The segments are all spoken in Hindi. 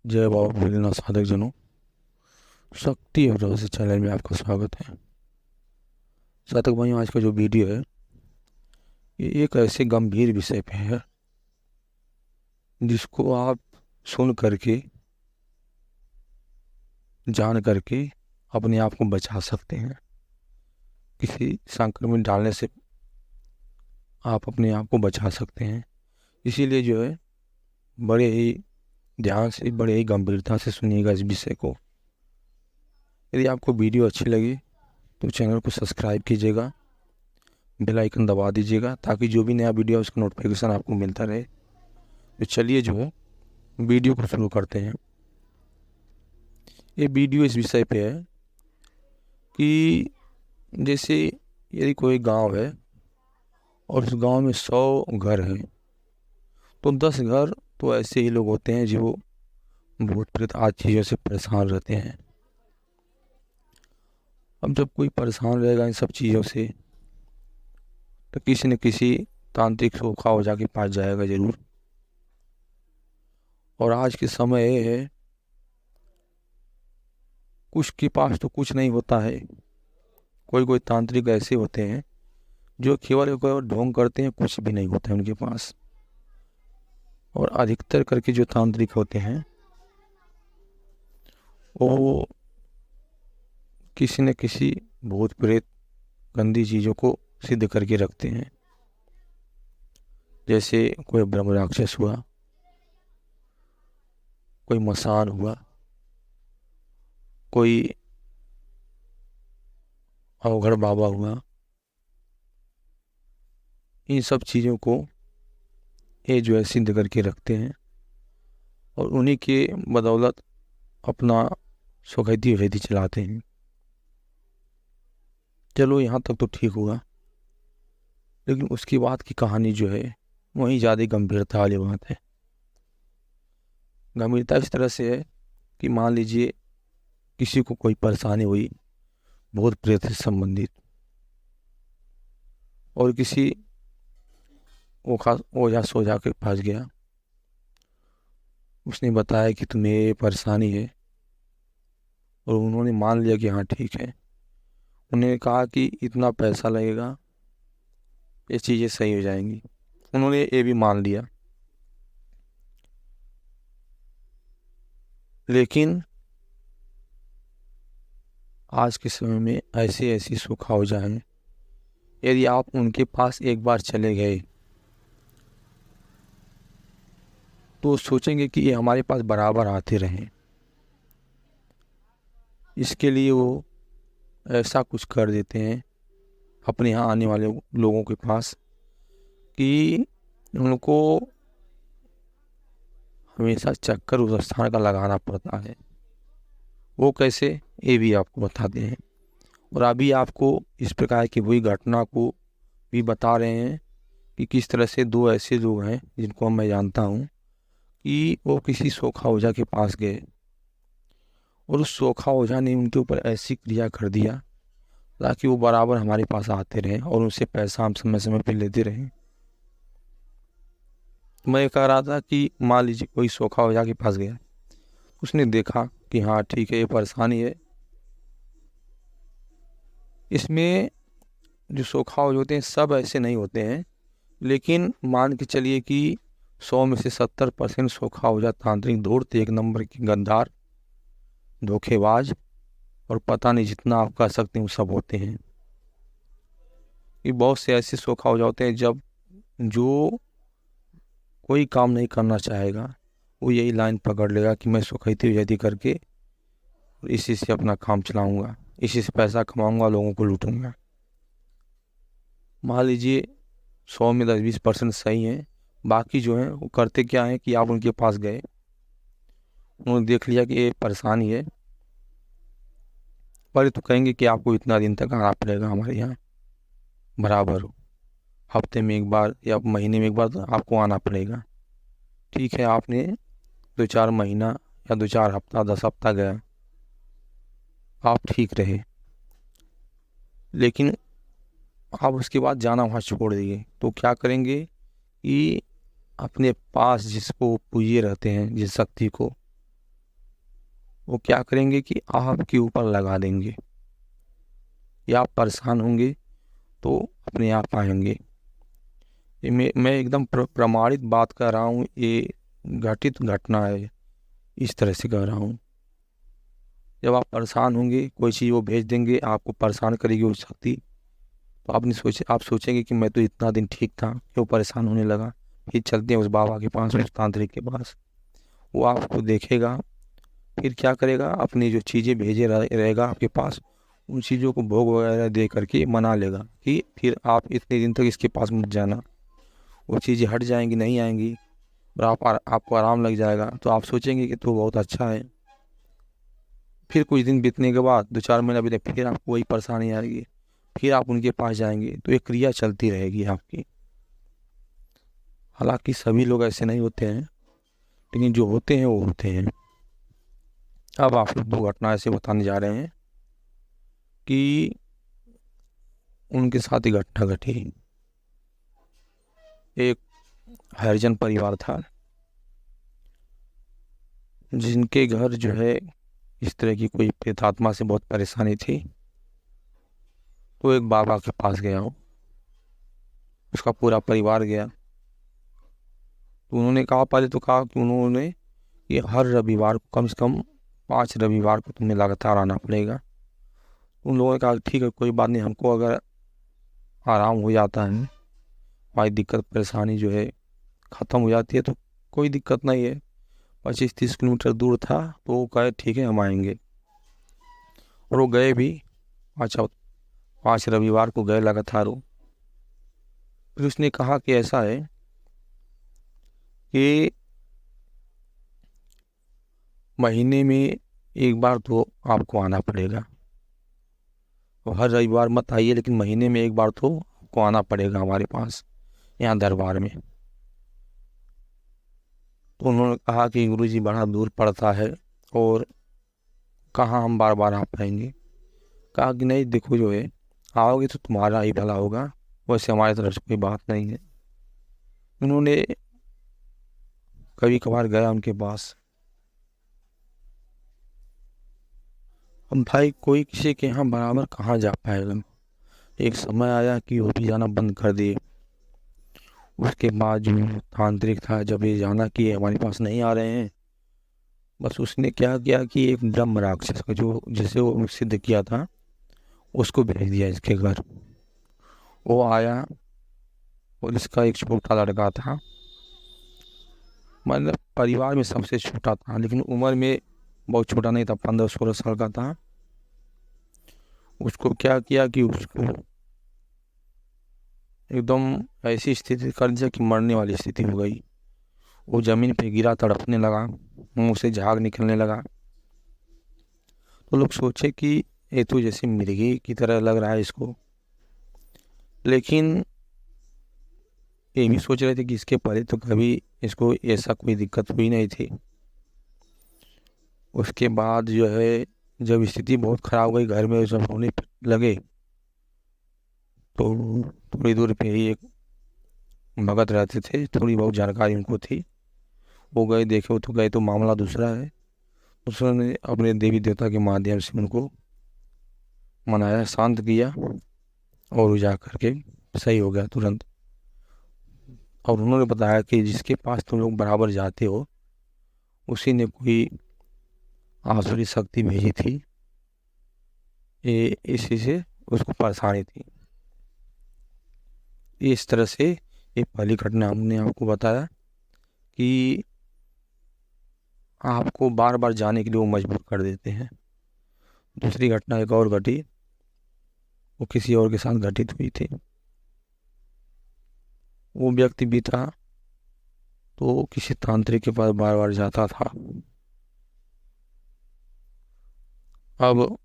जय बाबा भोलेनाथ साधक जनों। शक्ति और रहस्य चैनल में आपका स्वागत है। साधक भाइयों, आज का जो वीडियो है ये एक ऐसे गंभीर विषय पे है जिसको आप सुन करके, जान करके अपने आप को बचा सकते हैं। किसी संकट में डालने से आप अपने आप को बचा सकते हैं। इसीलिए जो है बड़े ही ध्यान से, बड़े ही गंभीरता से सुनिएगा इस विषय को। यदि आपको वीडियो अच्छी लगी तो चैनल को सब्सक्राइब कीजिएगा, बेल आइकन दबा दीजिएगा ताकि जो भी नया वीडियो है उसका नोटिफिकेशन आपको मिलता रहे। तो चलिए जो है वीडियो को शुरू करते हैं। ये वीडियो इस विषय पे है कि जैसे यदि कोई गांव है और उस गांव में 100 घर हैं तो 10 घर तो ऐसे ही लोग होते हैं जो भूत प्रेत आदि चीज़ों से परेशान रहते हैं। अब जब कोई परेशान रहेगा इन सब चीज़ों से तो किसी न किसी तांत्रिक सोखा हो जाके पास जाएगा जरूर। और आज के समय ये है, कुछ के पास तो कुछ नहीं होता है। कोई कोई तांत्रिक ऐसे होते हैं जो केवल ढोंग करते हैं, कुछ भी नहीं होता है उनके पास। और अधिकतर करके जो तांत्रिक होते हैं वो किसी न किसी भूत प्रेत गंदी चीज़ों को सिद्ध करके रखते हैं। जैसे कोई ब्रह्म राक्षस हुआ, कोई मसान हुआ, कोई अवघड़ बाबा हुआ। इन सब चीज़ों को ये जो है सिद्ध करके रखते हैं और उन्हीं के बदौलत अपना सुखैती वैदी चलाते हैं। चलो यहाँ तक तो ठीक हुआ, लेकिन उसके बाद की कहानी जो है वहीं ज़्यादा गंभीरता वाली बात है। गंभीरता इस तरह से है कि मान लीजिए किसी को कोई परेशानी हुई भूत प्रेत से संबंधित, और किसी ओझा सोझा के पास गया। उसने बताया कि तुम्हें ये परेशानी है और उन्होंने मान लिया कि हाँ ठीक है। उन्होंने कहा कि इतना पैसा लगेगा, ये चीज़ें सही हो जाएंगी। उन्होंने ये भी मान लिया, लेकिन आज के समय में ऐसी ऐसी सूखा हो जाए, यदि आप उनके पास एक बार चले गए तो सोचेंगे कि ये हमारे पास बराबर आते रहें। इसके लिए वो ऐसा कुछ कर देते हैं अपने यहाँ आने वाले लोगों के पास कि उनको हमेशा चक्कर उस स्थान का लगाना पड़ता है। वो कैसे, ये भी आपको बताते हैं। और अभी आपको इस प्रकार की हुई घटना को भी बता रहे हैं कि किस तरह से दो ऐसे लोग हैं जिनको मैं जानता हूँ कि वो किसी सोखा ओझा के पास गए और उस सोखा ओझा ने उनके ऊपर ऐसी क्रिया कर दिया ताकि वो बराबर हमारे पास आते रहें और उनसे पैसा हम समय समय पर लेते रहें। मैं कह रहा था कि मान लीजिए कोई सोखा ओझा के पास गया, उसने देखा कि हाँ ठीक है ये परेशानी है। इसमें जो सोखा ओझा होते हैं सब ऐसे नहीं होते हैं, लेकिन मान के चलिए कि 100 में से 70% सोखा ओझा तांत्रिक धूर्त, एक नंबर की गद्दार, धोखेबाज और पता नहीं जितना आप कह सकते हैं वो सब होते हैं। ये बहुत से ऐसे सोखा ओझा होते हैं जब जो कोई काम नहीं करना चाहेगा वो यही लाइन पकड़ लेगा कि मैं सुखैती वैदी करके और इसी से अपना काम चलाऊंगा, इसी से पैसा कमाऊंगा, लोगों को लूटूंगा। मान लीजिए 100 में 10-20% सही है, बाकी जो है वो करते क्या है कि आप उनके पास गए, उन्होंने देख लिया कि ये परेशानी है। पहले तो कहेंगे कि आपको इतना दिन तक आना पड़ेगा हमारे यहाँ, बराबर हो, हफ्ते में एक बार या महीने में एक बार तो आपको आना पड़ेगा। ठीक है, आपने 2-4 महीना या 2-4 हफ्ता 10 हफ्ता गया, आप ठीक रहे, लेकिन आप उसके बाद जाना वहाँ छोड़ दिए तो क्या करेंगे कि अपने पास जिसको पूजे रहते हैं, जिस शक्ति को, वो क्या करेंगे कि आपके ऊपर लगा देंगे, या आप परेशान होंगे तो अपने आप आएंगे। ये मैं एकदम प्रमाणित बात कर रहा हूँ, ये घटित घटना है, इस तरह से कह रहा हूँ। जब आप परेशान होंगे कोई चीज़ वो भेज देंगे, आपको परेशान करेगी वो शक्ति, तो आप सोचेंगे कि मैं तो इतना दिन ठीक था, क्यों परेशान होने लगा। फिर चलते हैं उस बाबा के पास, उस तांत्रिक के पास। वो आपको देखेगा, फिर क्या करेगा, अपनी जो चीज़ें भेजे रहेगा आपके पास, उन चीज़ों को भोग वगैरह दे करके मना लेगा कि फिर आप इतने दिन तक इसके पास मत जाना। वो चीज़ें हट जाएंगी, नहीं आएंगी, और आपको आराम लग जाएगा। तो आप सोचेंगे कि तो बहुत अच्छा है। फिर कुछ दिन बीतने के बाद, 2-4 महीना बीते, फिर आपको वही परेशानी आएगी, फिर आप उनके पास जाएंगे, तो ये क्रिया चलती रहेगी आपकी। हालांकि सभी लोग ऐसे नहीं होते हैं, लेकिन जो होते हैं वो होते हैं। अब आप लोग 2 घटना ऐसे बताने जा रहे हैं कि उनके साथ ही घटना घटी। एक हरिजन परिवार था, जिनके घर जो है इस तरह की कोई प्रेतात्मा से बहुत परेशानी थी। तो एक बाबा के पास गया हूँ, उसका पूरा परिवार गया। तो उन्होंने कहा, पहले तो कहा कि उन्होंने ये हर रविवार को कम से कम 5 रविवार को तुम्हें लगातार आना पड़ेगा। उन लोगों ने कहा ठीक है, कोई बात नहीं, हमको अगर आराम हो जाता है, हमारी दिक्कत परेशानी जो है ख़त्म हो जाती है, तो कोई दिक्कत नहीं है। 25-30 किलोमीटर दूर था, तो वो कहे ठीक है हम आएंगे, और वो गए भी। अच्छा, 5 रविवार को गए लगातार वो। फिर उसने कहा कि ऐसा है कि महीने में एक बार तो आपको आना पड़ेगा, तो हर रविवार मत आइए, लेकिन महीने में एक बार तो आपको आना पड़ेगा हमारे पास, यहाँ दरबार में। तो उन्होंने कहा कि गुरुजी बड़ा दूर पड़ता है, और कहाँ हम बार बार आ पाएंगे। कहा कि नहीं देखो, जो है आओगे तो तुम्हारा ही भला होगा, वैसे हमारी तरफ से कोई बात नहीं है। उन्होंने कभी कभार गया उनके पास। अब भाई कोई किसी के यहाँ बराबर कहाँ जा पाएगा। एक समय आया कि वो भी जाना बंद कर दिए। उसके बाद जो तांत्रिक था, जब ये जाना कि ये हमारे पास नहीं आ रहे हैं, बस उसने क्या किया कि एक ब्रह्म राक्षस को, जो जिसे वो सिद्ध किया था, उसको भेज दिया इसके घर। वो आया, और इसका एक छोटा लड़का था, मतलब परिवार में सबसे छोटा था, लेकिन उम्र में बहुत छोटा नहीं था, 15-16 साल का था। उसको क्या किया कि उसको एकदम ऐसी स्थिति कर दिया कि मरने वाली स्थिति हो गई। वो जमीन पे गिरा, तड़पने लगा, मुंह से झाग निकलने लगा। तो लोग सोचे कि ये तो जैसे मिर्गी की तरह लग रहा है इसको, लेकिन ये भी सोच रहे थे कि इसके पहले तो कभी इसको ऐसा कोई दिक्कत हुई नहीं थी। उसके बाद जो है, जब स्थिति बहुत खराब हो गई, घर में जब होने लगे, तो थोड़ी दूर पे ही एक भगत रहते थे, थोड़ी बहुत जानकारी उनको थी। वो गए, देखे तो गए तो मामला दूसरा है। उसने अपने देवी देवता के माध्यम से उनको मनाया, शांत किया, और वो जा करके सही हो गया तुरंत। और उन्होंने बताया कि जिसके पास तुम लोग बराबर जाते हो, उसी ने कोई आसुरी शक्ति भेजी थी, ये इसी से उसको परेशानी थी। इस तरह से ये पहली घटना हमने आपको बताया कि आपको बार बार जाने के लिए वो मजबूर कर देते हैं। दूसरी घटना एक और घटी, वो किसी और के साथ घटित हुई थी। वो व्यक्ति भी था, तो किसी तांत्रिक के पास बार बार जाता था। अब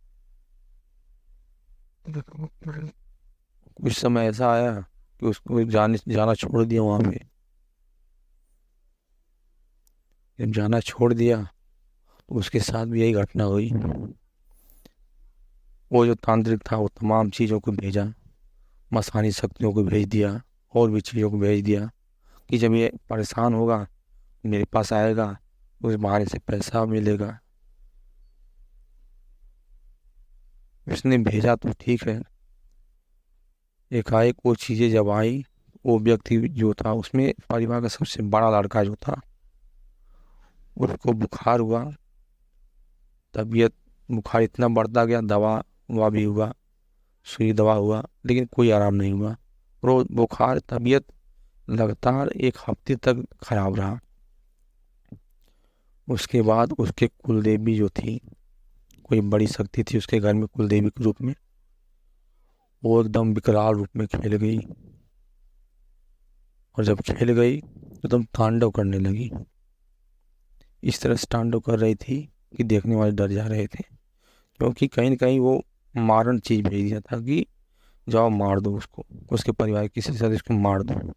कुछ समय ऐसा आया कि उसको जाना छोड़ दिया वहाँ पे। जब जाना छोड़ दिया, तो उसके साथ भी यही घटना हुई। वो जो तांत्रिक था, वो तमाम चीज़ों को भेजा, मसानी शक्तियों को भेज दिया, और भी चीज़ों को भेज दिया कि जब ये परेशान होगा मेरे पास आएगा, उस बहाने से पैसा मिलेगा। उसने भेजा तो ठीक है, एकाएक वो चीज़ें जब आई, वो व्यक्ति जो था उसमें परिवार का सबसे बड़ा लड़का जो था, उसको बुखार हुआ। तबीयत बुखार इतना बढ़ता गया, दवा हुआ भी हुआ, सुई दवा हुआ, लेकिन कोई आराम नहीं हुआ। रोज बुखार, तबीयत लगातार 1 हफ्ते तक खराब रहा। उसके बाद उसके कुलदेवी जो थी, कोई बड़ी शक्ति थी उसके घर में कुलदेवी के रूप में, वो एकदम विकराल रूप में खेल गई। और जब खेल गई तो एकदम तांडव करने लगी। इस तरह से तांडव कर रही थी कि देखने वाले डर जा रहे थे, क्योंकि कहीं न कहीं वो मारन चीज भेज दिया था कि जाओ मार दो उसको, उसके परिवार के किसी सदस्य को मार दो।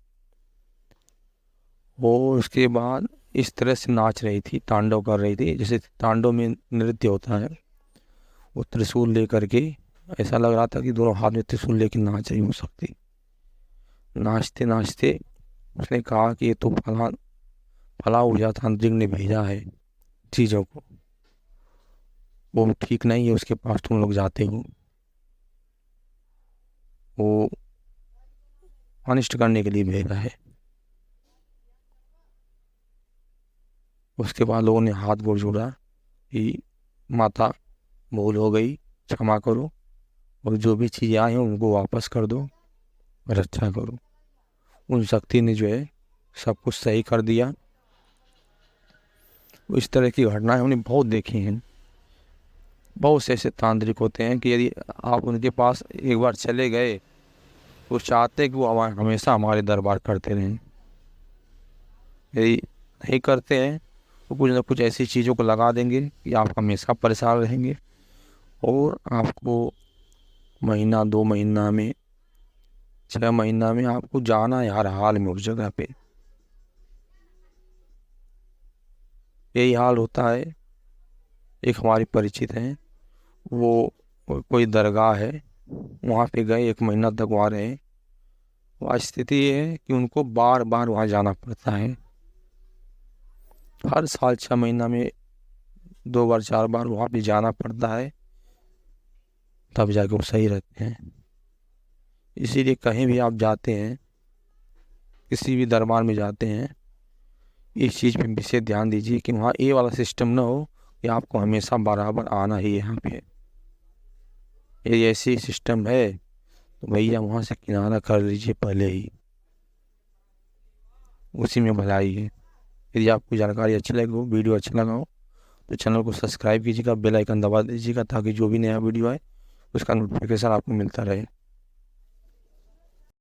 वो उसके बाद इस तरह से नाच रही थी, तांडव कर रही थी, जैसे तांडव में नृत्य होता है। वो त्रिशूल लेकर के, ऐसा लग रहा था कि दोनों हाथ में त्रिशूल लेकर नाच रही हो सकती। नाचते नाचते उसने कहा कि ये तो फला फला ऊर्जा तांत्रिक ने भेजा है चीज़ों को, वो ठीक नहीं है, उसके पास तुम लोग जाते हो, वो अनिष्ट करने के लिए भेजा है। उसके बाद लोगों ने हाथ गोड़ जोड़ा कि माता भूल हो गई, क्षमा करो, और जो भी चीज़ें आई हैं उनको वापस कर दो, रक्षा करो। उन शक्ति ने जो है सब कुछ सही कर दिया। इस तरह की घटनाएं हमने बहुत देखी हैं। बहुत से ऐसे तांत्रिक होते हैं कि यदि आप उनके पास एक बार चले गए तो चाहते हैं कि वो हमेशा हमारे दरबार करते रहें। यदि नहीं करते हैं तो कुछ ना कुछ ऐसी चीज़ों को लगा देंगे कि आप हमेशा परेशान रहेंगे, और आपको महीना 2 महीना में 6 महीना में आपको जाना है हर हाल में उस जगह पे। यही हाल होता है। एक हमारी परिचित हैं, वो कोई दरगाह है, वहाँ पे गए, 1 महीना तक वहाँ रहे। वहाँ स्थिति ये है कि उनको बार बार वहाँ जाना पड़ता है। हर साल 6 महीना में 2 बार 4 बार वहाँ पे जाना पड़ता है, तब जाके वो सही रहते हैं। इसीलिए कहीं भी आप जाते हैं, किसी भी दरबार में जाते हैं, इस चीज़ पे विशेष ध्यान दीजिए कि वहाँ ये वाला सिस्टम ना हो कि आपको हमेशा बराबर आना ही है यहाँ पे। यदि ऐसी सिस्टम है तो भैया वहाँ से किनारा कर लीजिए पहले ही, उसी में भलाई है। यदि आपको जानकारी अच्छी लगी हो, वीडियो अच्छा लगा हो, तो चैनल को सब्सक्राइब कीजिएगा, बेल आइकन दबा दीजिएगा, ताकि जो भी नया वीडियो आए उसका नोटिफिकेशन आपको मिलता रहे।